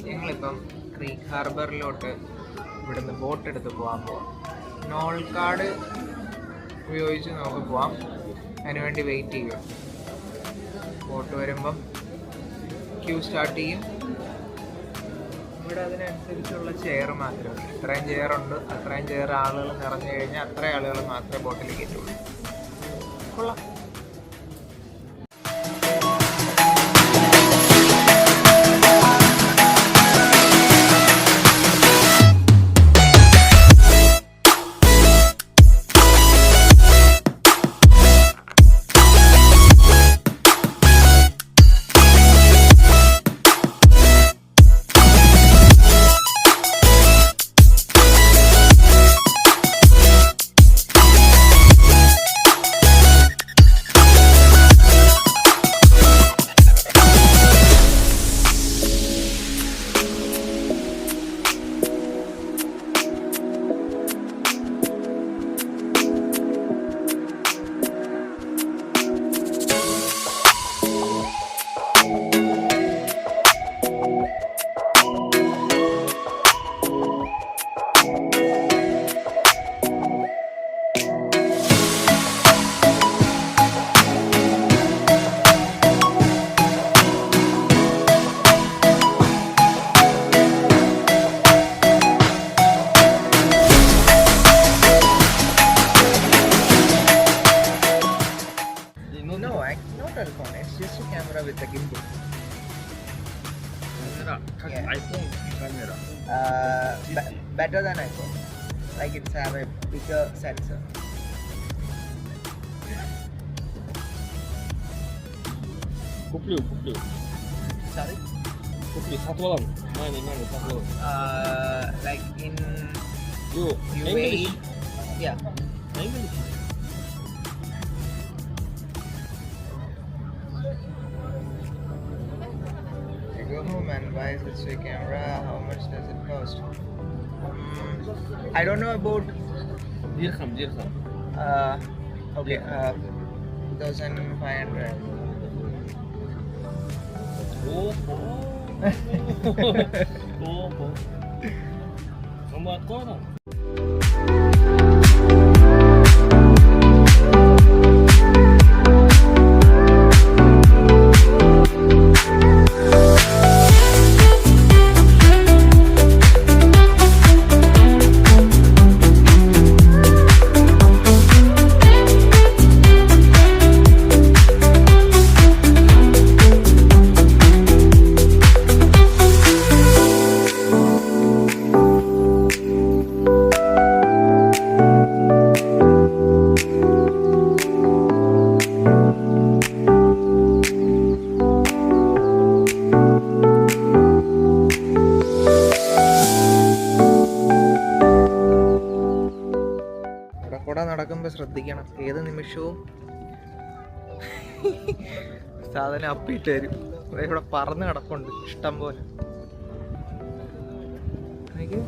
ഞങ്ങളിപ്പം ക്രീക്ക് ഹാർബറിലോട്ട് ഇവിടുന്ന് ബോട്ട് എടുത്ത് പോകാൻ പോവാം. നോൾ കാർഡ് ഉപയോഗിച്ച് നമുക്ക് പോവാം. അതിനുവേണ്ടി വെയിറ്റ് ചെയ്യും. ബോട്ട് വരുമ്പം ക്യൂ സ്റ്റാർട്ട് ചെയ്യും. ഇവിടെ അതിനനുസരിച്ചുള്ള ചെയർ മാത്രമേ ഉള്ളൂ. ഇത്രയും ചെയറുണ്ട്, അത്രയും ചെയർ ആളുകൾ നിറഞ്ഞു കഴിഞ്ഞാൽ അത്രയും ആളുകൾ മാത്രമേ ബോട്ടിൽ കയറ്റുള്ളൂ. കൊള്ളാം. It's just a camera with a gimbal. Yeah. iPhone camera. Better than iPhone. Like it's have a bigger sensor. Kuplю. Sorry? Kuplю, satu malam. Mana satu malam. Like in UAE. UAE. Yeah. English. Go home and buy such a camera. How much does it cost? I don't know about. Dirham. Okay. 1,500. Oh. Kamu aku orang. കൂടെ നടക്കുമ്പോൾ ശ്രദ്ധിക്കണം. ഏത് നിമിഷവും സാധനം അപ്പിട്ട് തരും. ഇവിടെ പറന്ന് കിടപ്പുണ്ട് ഇഷ്ടം പോലെ. എനിക്ക്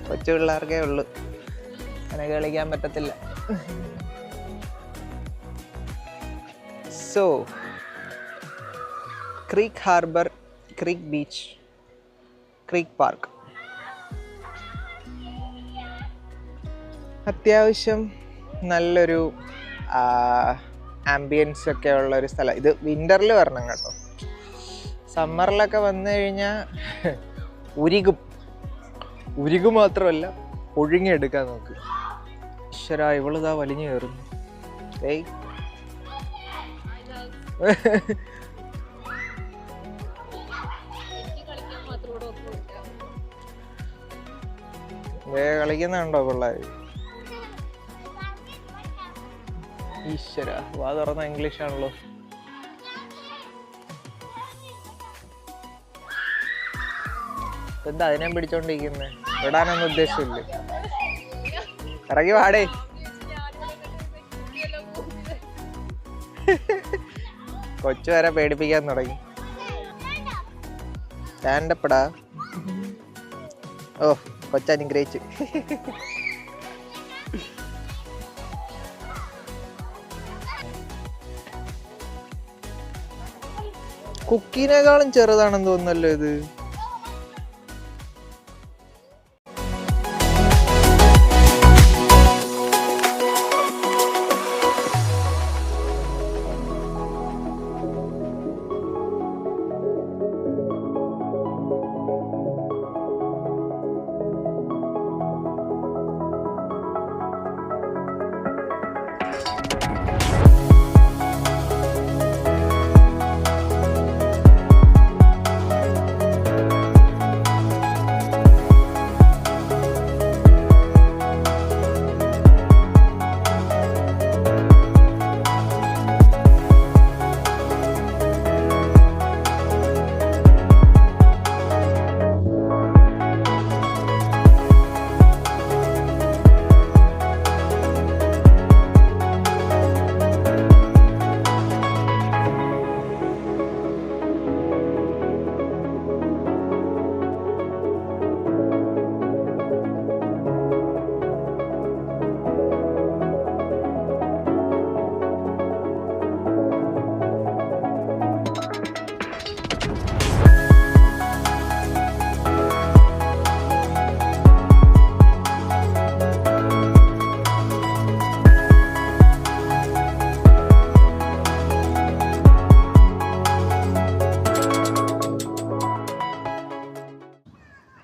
കൊച്ചു പിള്ളേർക്കേ ഉള്ളൂ, അങ്ങനെ കളിക്കാൻ പറ്റത്തില്ല. So creek harbour, creek beach, creek park അത്യാവശ്യം നല്ലൊരു ആംബിയൻസ് ഒക്കെ ഉള്ളൊരു സ്ഥലം. ഇത് വിൻ്ററിൽ വരണം കേട്ടോ. സമ്മറിലൊക്കെ വന്നു കഴിഞ്ഞാൽ ഉരുകു മാത്രമല്ല ഒഴുങ്ങിയെടുക്കാൻ നോക്ക്. ഈശ്വരാ, ഇവളിതാ വലിഞ്ഞു കയറുന്നു. ഏയ് കളിക്കുന്നുണ്ടോ പിള്ളേർ? ഈശ്വര, വാ തുറന്ന ഇംഗ്ലീഷാണല്ലോ. എന്താ അതിനെ പിടിച്ചോണ്ടിരിക്കുന്നത്? വിടാനൊന്നും ഉദ്ദേശമില്ല. ഇറങ്ങി വാടേ. കൊച്ചു വരെ പേടിപ്പിക്കാൻ തുടങ്ങി. സ്റ്റാൻഡപ്പടാ. ഓ, കൊച്ചനുഗ്രഹിച്ചു. കുക്കീനേക്കാളും ചെറുതാണെന്ന് തോന്നുന്നല്ലോ ഇത്.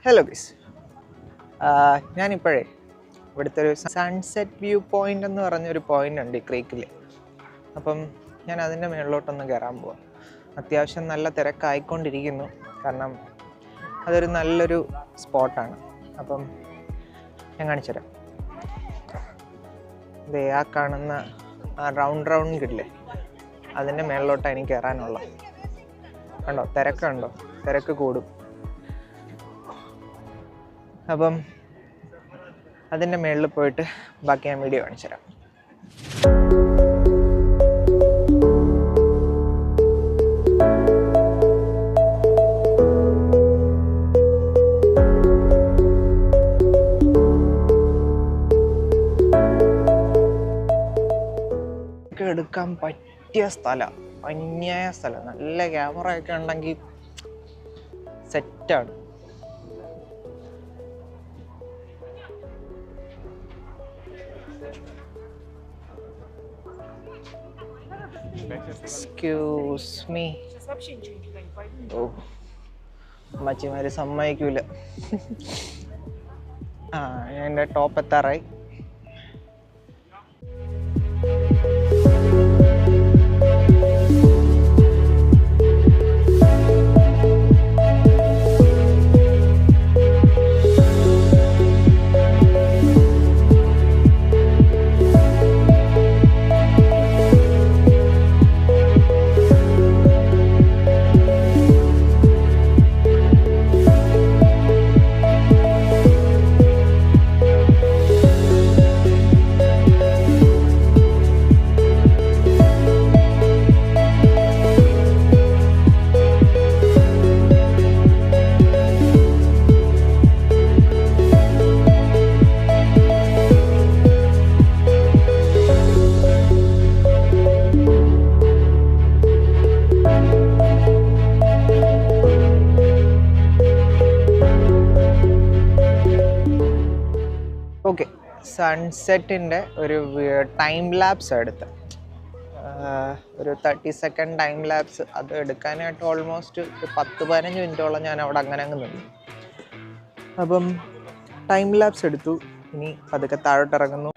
ഹലോ ഗൈസ്, ഞാനിപ്പോഴേ ഇവിടുത്തെ ഒരു സൺസെറ്റ് വ്യൂ പോയിൻ്റ് എന്ന് പറഞ്ഞൊരു പോയിൻ്റ് ഉണ്ട് ഈ ക്രീക്കിൽ. അപ്പം ഞാൻ അതിൻ്റെ മുകളിലോട്ടൊന്ന് കയറാൻ പോവാം. അത്യാവശ്യം നല്ല തിരക്കായിക്കൊണ്ടിരിക്കുന്നു, കാരണം അതൊരു നല്ലൊരു സ്പോട്ടാണ്. അപ്പം ഞാൻ കാണിച്ചു തരാം. ഇതേ ആ കാണുന്ന ആ റൗണ്ട് ഇല്ലേ, അതിൻ്റെ മുകളിലോട്ടാണ് എനിക്ക് കയറാനുള്ളത്. കണ്ടോ, തിരക്കുണ്ടോ? തിരക്ക് കൂടും. അപ്പം അതിൻ്റെ മുകളിൽ പോയിട്ട് ബാക്കി ഞാൻ വീഡിയോ കാണിച്ചു തരാം. എടുക്കാൻ പറ്റിയ സ്ഥലം, അന്യായ സ്ഥലം. നല്ല ക്യാമറയൊക്കെ ഉണ്ടെങ്കിൽ സെറ്റാണ്. Excuse me. ഓ, അമ്മച്ചിമാര് സമ്മതിക്കൂല. ഞാൻ എൻ്റെ ടോപ്പ് എത്താറായി. സൺസെറ്റിൻ്റെ ഒരു ടൈം ലാപ്സ് എടുത്ത്, ഒരു 30 സെക്കൻഡ് ടൈം ലാപ്സ്. അത് എടുക്കാനായിട്ട് ഓൾമോസ്റ്റ് 10-15 മിനിറ്റോളം ഞാൻ അവിടെ അങ്ങനെ അങ്ങ് നിന്നു. അപ്പം ടൈം ലാപ്സ് എടുത്തു. ഇനി പതുക്കെ താഴോട്ടിറങ്ങുന്നു.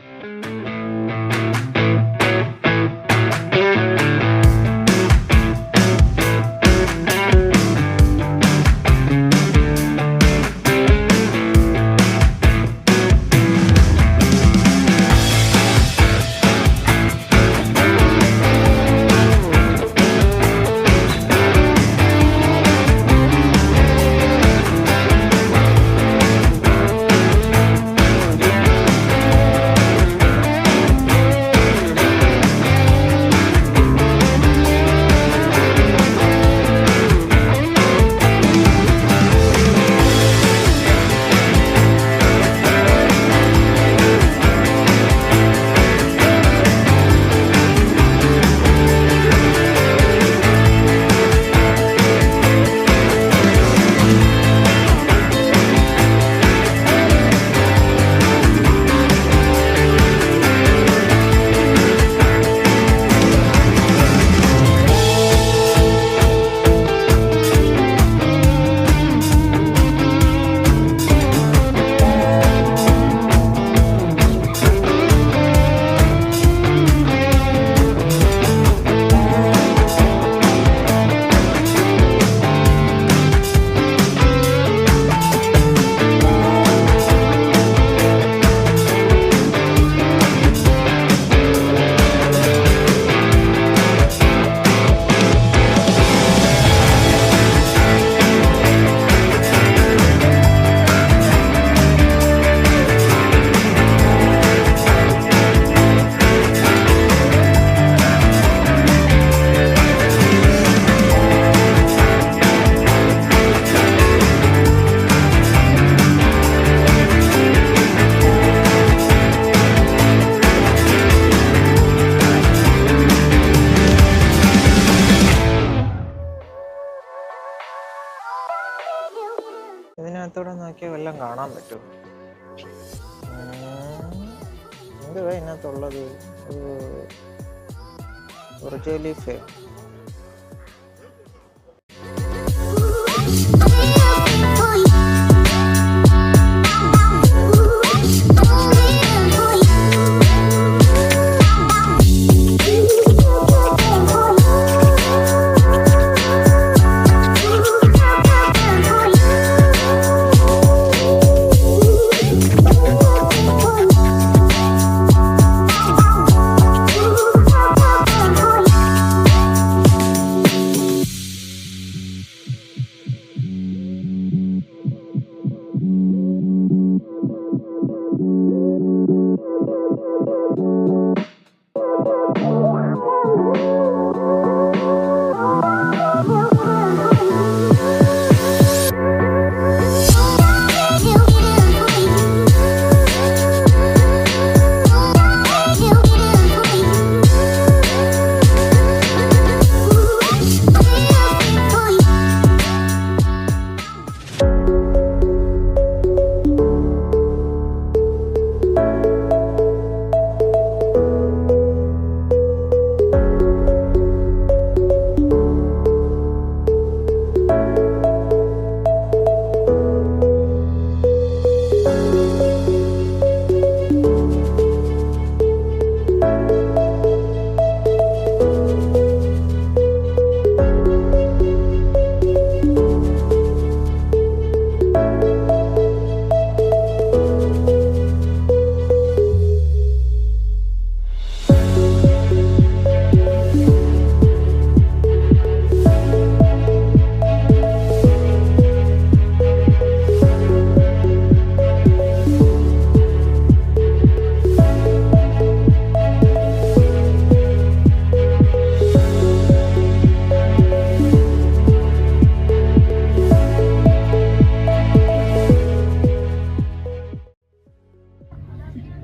ഇതിനകത്തൂടെ നോക്കിയാൽ വല്ലതും കാണാൻ പറ്റുമോ? എന്തുവാ ഇതിനകത്തുള്ളത്? ഒരു ലീഫ്.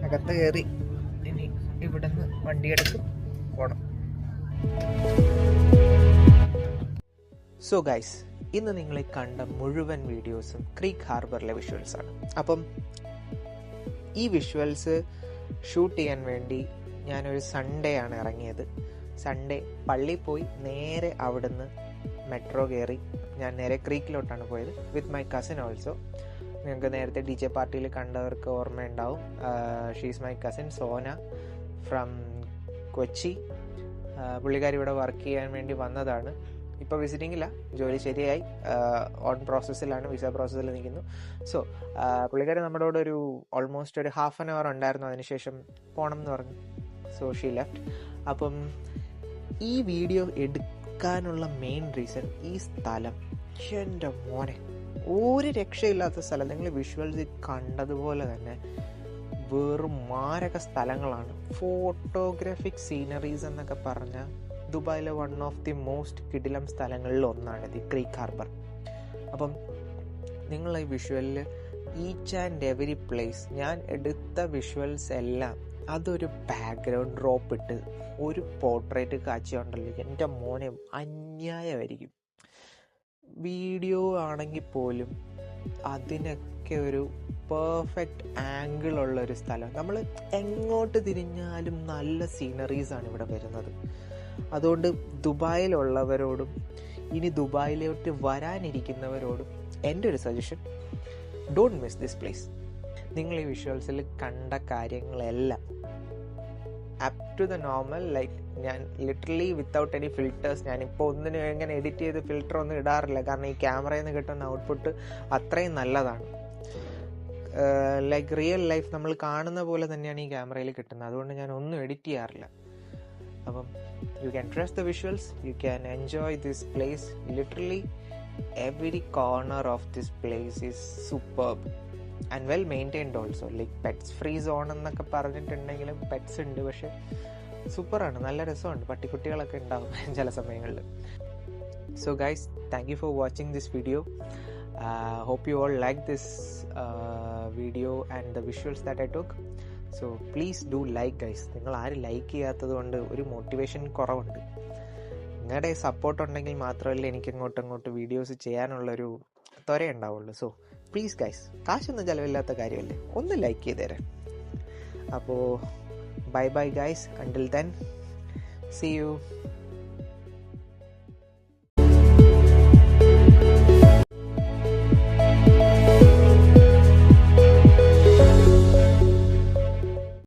അകത്ത് കയറി ഇനി ഇവിടെ നിന്ന് വണ്ടിയെടുക്കും പോണം. സോ ഗൈസ്, ഇന്ന് നിങ്ങളെ കണ്ട മുഴുവൻ വീഡിയോസും ക്രീക്ക് ഹാർബറിലെ വിഷ്വൽസാണ്. അപ്പം ഈ വിഷ്വൽസ് ഷൂട്ട് ചെയ്യാൻ വേണ്ടി ഞാനൊരു സൺഡേ ആണ് ഇറങ്ങിയത്. സൺഡേ പള്ളിയിൽ പോയി നേരെ അവിടുന്ന് മെട്രോ കയറി ഞാൻ നേരെ ക്രീക്കിലോട്ടാണ് പോയത് വിത്ത് മൈ കസിൻ ഓൾസോ. നിങ്ങൾക്ക് നേരത്തെ DJ പാർട്ടിയിൽ കണ്ടവർക്ക് ഓർമ്മയുണ്ടാവും. She's my cousin Sona from Kochi. പുള്ളിക്കാരി ഇവിടെ വർക്ക് ചെയ്യാൻ വേണ്ടി വന്നതാണ്. ഇപ്പോൾ വിസിറ്റിങ്ങില്ല, ജോലി ശരിയായി, ഓൺ പ്രോസസ്സിലാണ്, വിസ പ്രോസസ്സിൽ നിൽക്കുന്നു. സോ പുള്ളിക്കാരി നമ്മുടെ കൂടെ ഒരു ഓൾമോസ്റ്റ് ഒരു ഹാഫ് ആൻ അവർ ഉണ്ടായിരുന്നു. അതിനുശേഷം പോകണം എന്ന് പറഞ്ഞു. So she left. അപ്പം ഈ വീഡിയോ എടുക്കാനുള്ള മെയിൻ റീസൺ ഈ സ്ഥലം, എൻ്റെ മോനെ ഒരു രക്ഷയില്ലാത്ത സ്ഥലം. നിങ്ങൾ വിഷ്വൽസ് കണ്ടതുപോലെ തന്നെ വെറും മാരക സ്ഥലങ്ങളാണ്. ഫോട്ടോഗ്രാഫിക് സീനറീസ് എന്നൊക്കെ പറഞ്ഞാൽ ദുബായിലെ വൺ ഓഫ് ദി മോസ്റ്റ് കിടിലം സ്ഥലങ്ങളിൽ ഒന്നാണിത്, ക്രീക്ക് ഹാർബർ. അപ്പം നിങ്ങൾ ഈ വിഷ്വലിൽ ഈച്ച് ആൻഡ് എവരി പ്ലേസ്, ഞാൻ എടുത്ത വിഷ്വൽസ് എല്ലാം അതൊരു ബാക്ക്ഗ്രൗണ്ട് ഡ്രോപ്പ് ഇട്ട് ഒരു പോർട്രേറ്റ് കാഴ്ചയുണ്ടല്ലോ, എൻ്റെ മോനെ അന്യായമായിരിക്കും. വീഡിയോ ആണെങ്കിൽ പോലും അതിനൊക്കെ ഒരു പെർഫെക്റ്റ് ആംഗിളുള്ള ഒരു സ്ഥലം. നമ്മൾ എങ്ങോട്ട് തിരിഞ്ഞാലും നല്ല സീനറീസാണ് ഇവിടെ വരുന്നത്. അതുകൊണ്ട് ദുബായിലുള്ളവരോടും ഇനി ദുബായിലോട്ട് വരാനിരിക്കുന്നവരോടും എൻ്റെ ഒരു suggestion, don't miss this place. നിങ്ങൾ ഈ വിഷ്വൽസിൽ കണ്ട കാര്യങ്ങളെല്ലാം up to the normal, like ഞാൻ ലിറ്ററലി വിത്തൗട്ട് എനി ഫിൽറ്റേഴ്സ്, ഞാനിപ്പോൾ ഒന്നിനും എങ്ങനെ എഡിറ്റ് ചെയ്ത് ഫിൽറ്റർ ഒന്നും ഇടാറില്ല. കാരണം ഈ ക്യാമറയിൽ നിന്ന് കിട്ടുന്ന ഔട്ട്പുട്ട് അത്രയും നല്ലതാണ്. ലൈക്ക് റിയൽ ലൈഫ് നമ്മൾ കാണുന്ന പോലെ തന്നെയാണ് ഈ ക്യാമറയിൽ കിട്ടുന്നത്. അതുകൊണ്ട് ഞാൻ ഒന്നും എഡിറ്റ് ചെയ്യാറില്ല. അപ്പം you can trust the visuals, you can enjoy this place. Literally every corner of this place is superb and well maintained also. Like pets free zone എന്നൊക്കെ പറഞ്ഞിട്ടുണ്ടെങ്കിലും പെറ്റ്സ് ഉണ്ട്, പക്ഷെ സൂപ്പറാണ്, നല്ല രസമുണ്ട്. പട്ടിക്കുട്ടികളൊക്കെ ഉണ്ടാവും ചില സമയങ്ങളിൽ. So guys, thank you for watching this video. Hope you all like this video and the visuals that I took. So please do like guys. നിങ്ങൾ ആരും ലൈക്ക് ചെയ്യാത്തത് കൊണ്ട് ഒരു മോട്ടിവേഷൻ കുറവുണ്ട്. നിങ്ങളുടെ സപ്പോർട്ട് ഉണ്ടെങ്കിൽ മാത്രമല്ലേ എനിക്ക് അങ്ങോട്ട് വീഡിയോസ് ചെയ്യാനുള്ളൊരു ത്വര ഉണ്ടാവുള്ളൂ. സോ പ്ലീസ് ഗൈസ്, കാശൊന്നും ചിലവില്ലാത്ത കാര്യമല്ലേ, ഒന്ന് ലൈക്ക് ചെയ്തേരാം. അപ്പോൾ bye bye guys, until then, see you.